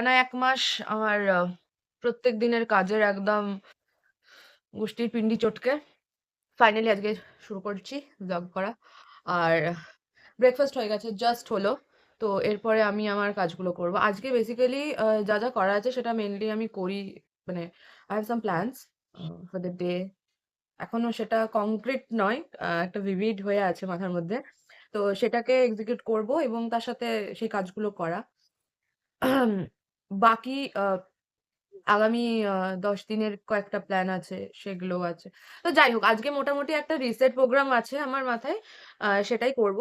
টানা ১ মাস আমার প্রত্যেক দিনের কাজের একদম গুষ্টির পিন্ডি চটকে ফাইনালি আজকে শুরু করছি ব্লগ করা। আর ব্রেকফাস্ট হয়ে গেছে, জাস্ট হলো। তো এরপরে আমি আমার কাজগুলো করব। আজকে বেসিক্যালি যা, যা করার আছে সেটা মেইনলি আমি করি। মানে I have some plans for the day. এখনো সেটা কংক্রিট নয়, একটা vivid হয়ে আছে মাথার মধ্যে। তো সেটাকে এক্সিকিউট করব এবং তার সাথে সেই কাজগুলো করা। বাকি আগামী ১০ দিনের কয়েকটা প্ল্যান আছে, সেগুলোও আছে। তো যাই হোক, আজকে মোটামুটি একটা রিসেট প্রোগ্রাম আছে আমার মাথায়। সেটাই করব।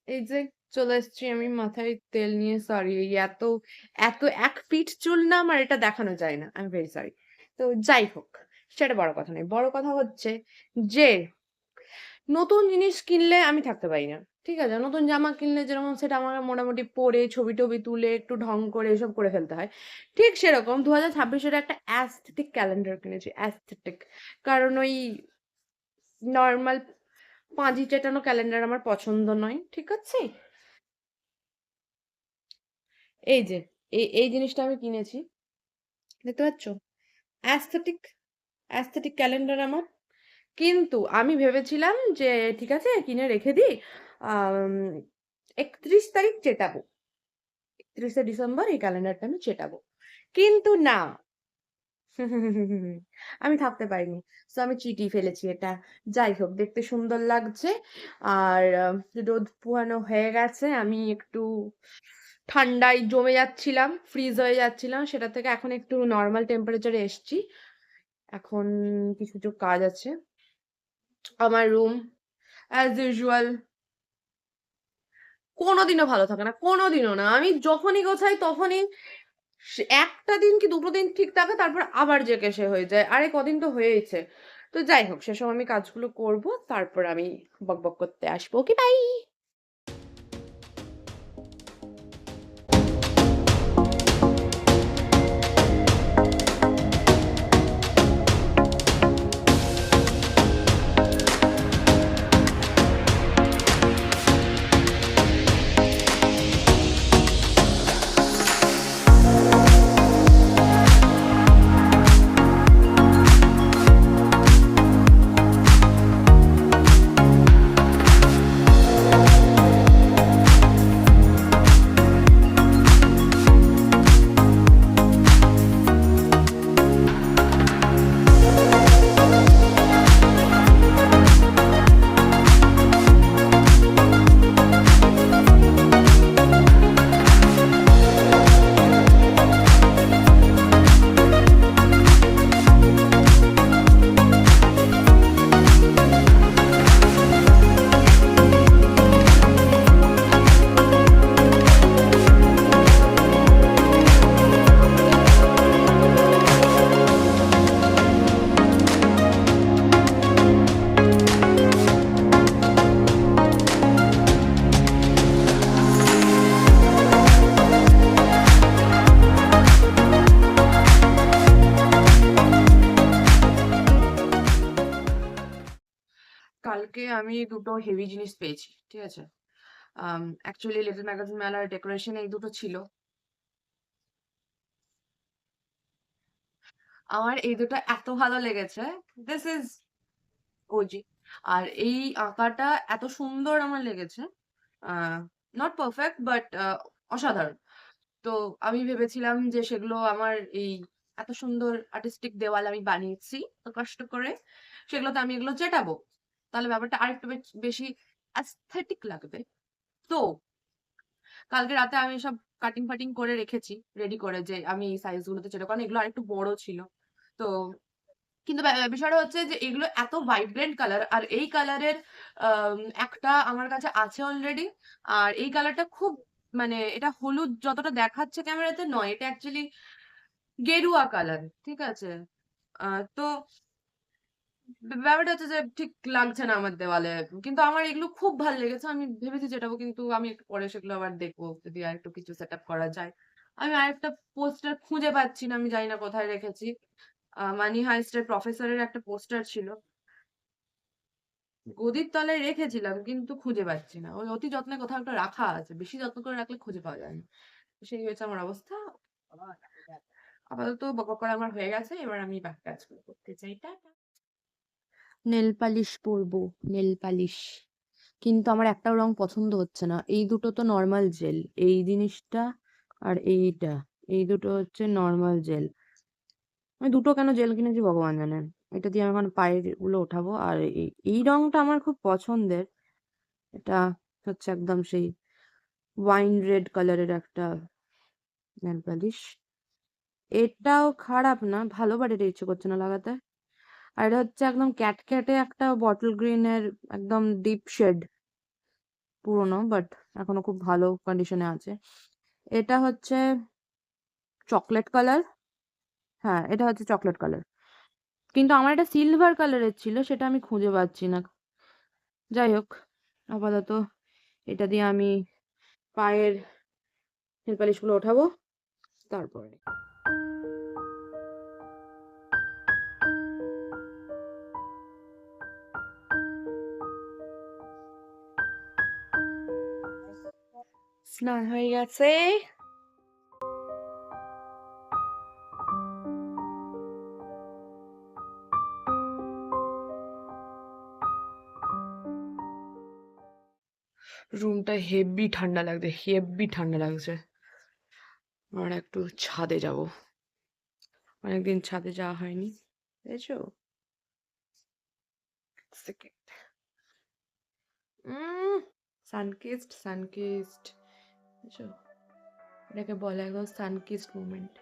এই যে চলে এসেছি আমি মাথায় তেল নিয়ে। সরি, এই এত, এত ১ ফিট চুল না আমার, এটা দেখানো যায় না। I am very sorry. তো যাই হোক, সেটা বড় কথা নয়। বড় কথা হচ্ছে যে নতুন জিনিস কিনলে আমি থাকতে পারি না। ঠিক আছে? নতুন জামা কিনলে যেরকম সেটা আমাকে মোটামুটি পরে ছবি-টবি তুলে একটু ঢং করে এসব করে ফেলতে হয়। ঠিক সেরকম ২০২৬ এর একটা aesthetic ক্যালেন্ডার কিনেছি। aesthetic, কারণ ওই নরমাল পাঁজি চেটানো ক্যালেন্ডার আমার পছন্দ নয়। ঠিক আছে? এই যে এই জিনিসটা আমি কিনেছি। দেখতে পাচ্ছ? aesthetic, aesthetic ক্যালেন্ডার আমার। কিন্তু আমি ভেবেছিলাম যে ঠিক আছে কিনে রেখে দিই। আম ৩১ তারিখ চেটাবো। ৩১শে ডিসেম্বর এই ক্যালেন্ডারটা আমি চেটাবো। কিন্তু না, আমি থাকতে পারিনি। সো আমি চিটিয়ে ফেলেছি এটা। যাই হোক, দেখতে সুন্দর লাগছে। আর রোদ পোহানো হয়ে গেছে। আমি একটু ঠান্ডায় জমে যাচ্ছিলাম, ফ্রিজ হয়ে যাচ্ছিলাম। সেটা থেকে এখন একটু নরমাল টেম্পারেচারে এসছি। এখন কিছু, কিছু কাজ আছে। আমার রুম অ্যাজ ইউজুয়াল কোনদিনও ভালো থাকে না। কোনদিনও না। আমি যখনই গোছাই তখনই একটা দিন কি দুটো দিন ঠিক থাকে, তারপর আবার যেকেসে হয়ে যায়। আরে কদিন তো হয়েইছে। তো যাই হোক, সেসব আমি কাজগুলো করব। তারপর আমি বকবক করতে আসবো। ওকে, বাই। কালকে আমি দুটো হেভি জিনিস পেয়েছি। ঠিক আছে? অ্যাকচুয়ালি লিটল ম্যাগাজিন মেলার ডেকোরেশন এই দুটো ছিল। আমার এই দুটো এত ভালো লেগেছে। This is OG. আর এই আঁকাটা এত সুন্দর আমার লেগেছে। নট পারফেক্ট বাট অসাধারণ। তো আমি ভেবেছিলাম যে সেগুলো আমার এই এত সুন্দর আর্টিস্টিক দেওয়াল আমি বানিয়েছি তো কষ্ট করে, সেগুলোতে আমি এগুলো চেটাবো। তাহলে ব্যাপারটা আরেকটু বেশি অ্যাস্থেটিক লাগবে। তো কালকে রাতে আমি সব কাটিং-ফাটিং করে রেখেছি। রেডি করে যে আমি এই সাইজ গুলোতে ছিল। কারণ এগুলো আরেকটু বড় ছিল। তো কিন্তু বিষয়টা হচ্ছে যে এগুলো এত ভাইব্রেন্ট কালার আর এই কালারের একটা আমার কাছে আছে অলরেডি। আর এই কালারটা খুব মানে এটা হলুদ যতটা দেখাচ্ছে ক্যামেরাতে নয়। এটা অ্যাকচুয়ালি গেরুয়া কালার। ঠিক আছে? তো ব্যাপারটা হচ্ছে যে ঠিক লাগছে না আমার দেওয়ালে। কিন্তু আমার এগুলো খুব ভাল লেগেছে। আমি ভেবেছি যেটাবো কিন্তু আমি একটু পরে সেগুলো আবার দেখবো যদি আরেকটু কিছু সেটআপ করা যায়। আমি আরেকটা পোস্টার খুঁজে পাচ্ছি না। আমি জানি না কোথায় রেখেছি। মানি হাইস্ট এর প্রফেসরের একটা পোস্টার ছিল। গদির তলায় রেখেছিলাম কিন্তু খুঁজে পাচ্ছি না। ওই অতি যত্নে কোথাও একটা রাখা আছে। বেশি যত্ন করে রাখলে খুঁজে পাওয়া যায় না। সেই হয়েছে আমার অবস্থা। আপাতত বকবক করা আমার হয়ে গেছে। এবার আমি বাকি কাজগুলো করতে চাই। টাটা। নেল পালিশ পরবো। Nail polish. কিন্তু আমার একটাও রং পছন্দ হচ্ছে না। এই দুটো তো নরমাল জেল। এই জিনিসটা আর এইটা। এই দুটো হচ্ছে নরমাল জেল। আমি দুটো কেন জেল কিনেছি ভগবান জানেন। এটা দিয়ে আমি এখন পায়ের গুলো ওঠাবো। আর এই রংটা আমার খুব পছন্দের। এটা হচ্ছে একদম সেই ওয়াইন রেড কালারের একটা নেল পালিশ। এটাও খারাপ না, ভালো বাট এটা ইচ্ছে করছে না লাগাতে। আর এটা হচ্ছে একদম ক্যাটক্যাটে একটা বটল গ্রিনের একদম ডিপ শেড, পুরনো বাট এখনো খুব ভালো কন্ডিশনে আছে। এটা হচ্ছে চকলেট কালার। হ্যাঁ, এটা হচ্ছে চকলেট কালার। কিন্তু আমার এটা সিলভার কালারের ছিল, সেটা আমি খুঁজে পাচ্ছি না। যাই হোক, আপাতত এটা দিয়ে আমি পায়ের নেল পালিশগুলো ওঠাবো তারপরে। স্নান হয়ে গেছে। রুমটা হেভি ঠান্ডা লাগছে, হেভি ঠান্ডা লাগছে। আর একটু ছাদে যাব। অনেকদিন ছাদে যাওয়া হয়নি, বুঝেছো? সেকেন্ড। সানকিসড সানকিসড, বুঝছো? এটাকে বলে একদম সানকিসড মুমেন্ট।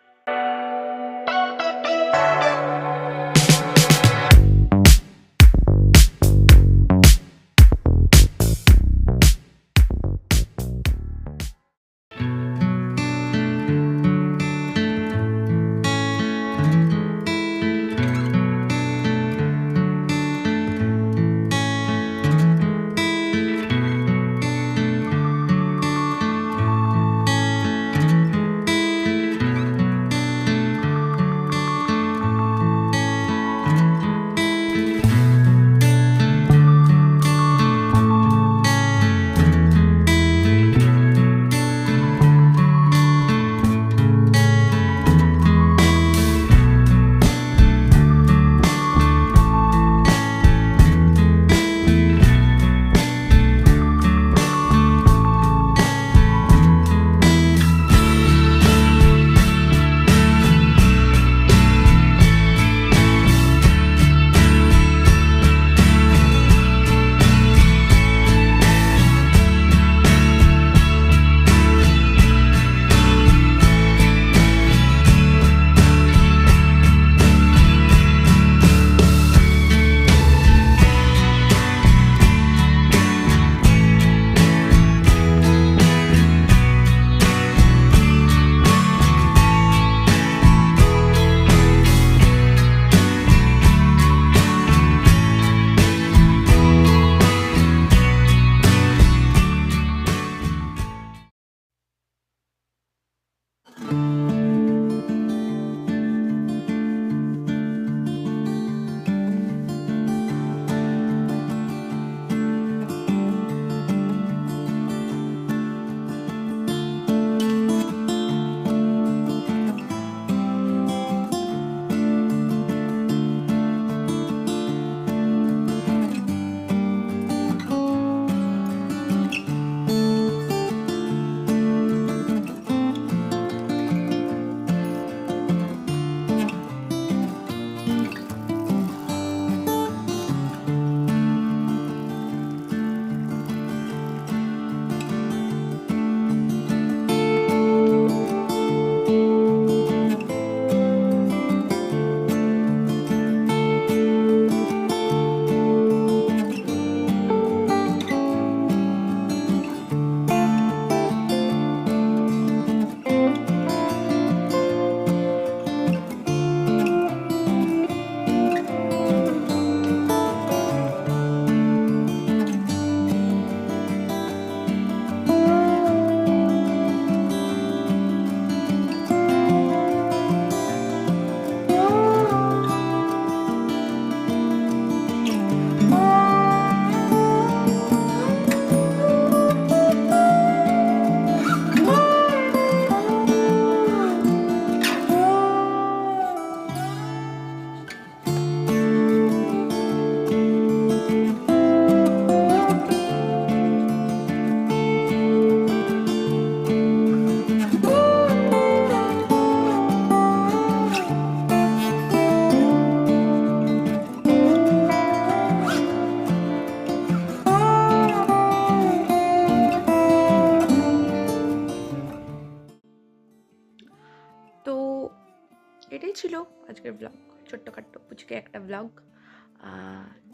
এটাই ছিল আজকের ব্লগ, ছোট্টখাট্ট পুচকে একটা ব্লগ।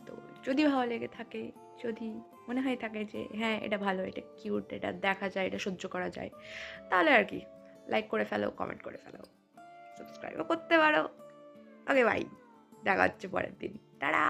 তো যদি ভালো লেগে থাকে, যদি মনে হয় থাকে যে হ্যাঁ এটা ভালো, এটা কিউট, এটা দেখা যায়, এটা সহ্য করা যায়, তাহলে আর কি লাইক করে ফেলো, কমেন্ট করে ফেলো, সাবস্ক্রাইবও করতে পারো। ওকে বাই, দেখা হচ্ছে পরের দিন, টাটা।